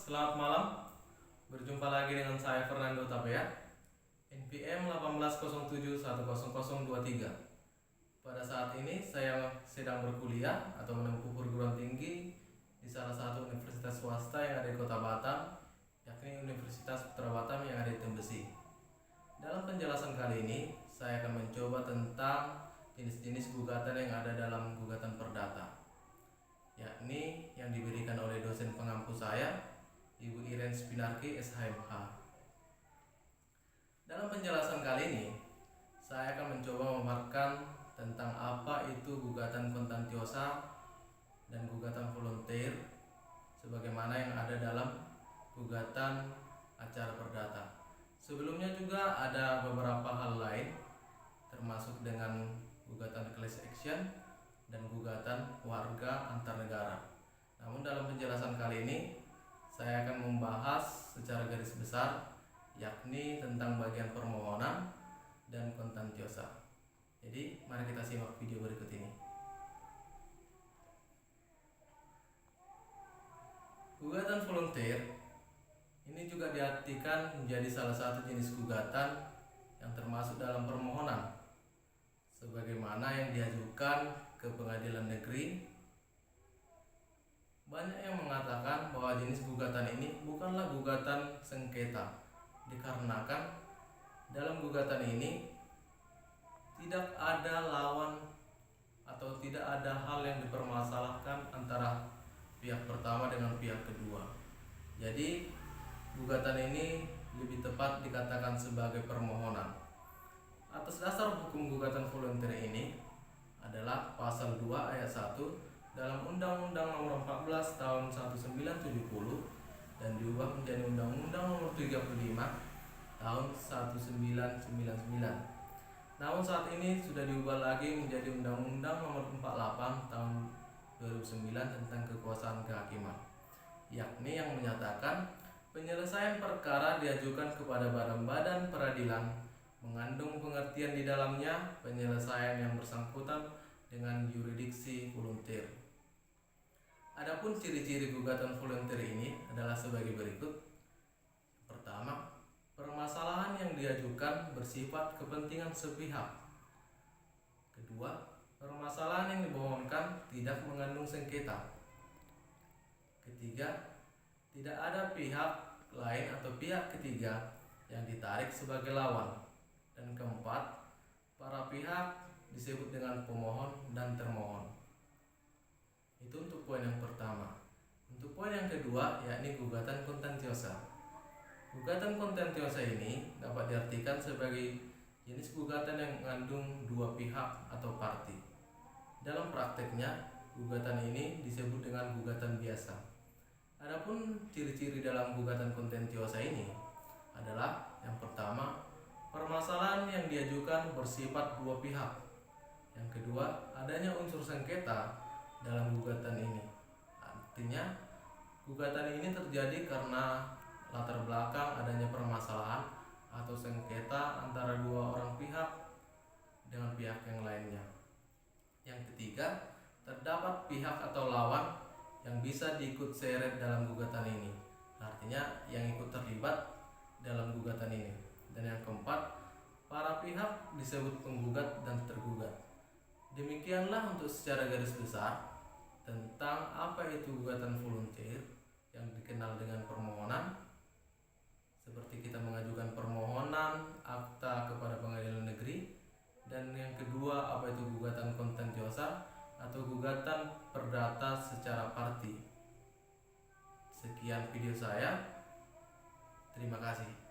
selamat malam. Berjumpa lagi dengan saya Fernando Tapea, NPM 1807100023. Pada saat ini saya sedang berkuliah atau menempuh perguruan tinggi di salah satu universitas swasta yang ada di Kota Batam, yakni Universitas Putra Batam yang ada di Tembesi. Dalam penjelasan kali ini, saya akan mencoba tentang jenis-jenis gugatan yang ada dalam gugatan perdata, yakni yang diberikan oleh dosen pengampu saya, Ibu Iren Spinarki, SHMH. Dalam penjelasan kali ini, saya akan mencoba memaparkan tentang apa itu gugatan kontentiosa dan gugatan volunteer, sebagaimana yang ada dalam gugatan acara perdata. Sebelumnya juga ada beberapa hal lain, termasuk dengan gugatan class action dan gugatan warga antar negara. Namun dalam penjelasan kali ini saya akan membahas secara garis besar, yakni tentang bagian permohonan dan kontentiosa. Jadi mari kita simak video berikut ini. Gugatan volunteer ini juga diartikan menjadi salah satu jenis gugatan yang termasuk dalam permohonan, sebagaimana yang diajukan ke pengadilan negeri. Banyak yang mengatakan bahwa jenis gugatan ini bukanlah gugatan sengketa, dikarenakan dalam gugatan ini tidak ada lawan atau tidak ada hal yang dipermasalahkan antara pihak pertama dengan pihak kedua. Jadi gugatan ini lebih tepat dikatakan sebagai permohonan. Atas dasar hukum gugatan volunteer ini adalah pasal 2 ayat 1 dalam Undang-Undang Nomor 14 Tahun 1970 dan diubah menjadi Undang-Undang Nomor 35 Tahun 1999. Namun saat ini sudah diubah lagi menjadi Undang-Undang Nomor 48 Tahun 2009 tentang kekuasaan kehakiman, yakni yang menyatakan penyelesaian perkara diajukan kepada badan peradilan mengandung pengertian di dalamnya penyelesaian yang bersangkutan dengan yurisdiksi volunteer. Adapun ciri-ciri gugatan volunteer ini adalah sebagai berikut. Pertama, permasalahan yang diajukan bersifat kepentingan sepihak. Kedua, permasalahan yang dimohonkan tidak mengandung sengketa. Ketiga, tidak ada pihak lain atau pihak ketiga yang ditarik sebagai lawan. Dan keempat, para pihak disebut dengan pemohon dan termohon. Itu untuk poin yang pertama. Untuk poin yang kedua, yakni gugatan kontentiosa. Gugatan kontentiosa ini dapat diartikan sebagai jenis gugatan yang mengandung dua pihak atau parti. Dalam prakteknya, gugatan ini disebut dengan gugatan biasa. Adapun ciri-ciri dalam gugatan kontentiosa ini adalah yang pertama, permasalahan yang diajukan bersifat dua pihak. Yang kedua, adanya unsur sengketa dalam gugatan ini. Artinya, gugatan ini terjadi karena latar belakang adanya permasalahan atau sengketa antara dua orang pihak dengan pihak yang lainnya. Yang ketiga, terdapat pihak atau lawan yang bisa diikut seret dalam gugatan ini. Artinya, yang ikut terlibat dalam gugatan ini. Dan yang keempat, para pihak disebut penggugat dan tergugat. Demikianlah untuk secara garis besar tentang apa itu gugatan volunteer yang dikenal dengan permohonan, seperti kita mengajukan permohonan akta kepada pengadilan negeri. Dan yang kedua, apa itu gugatan kontentiosa atau gugatan perdata secara parti. Sekian video saya, terima kasih.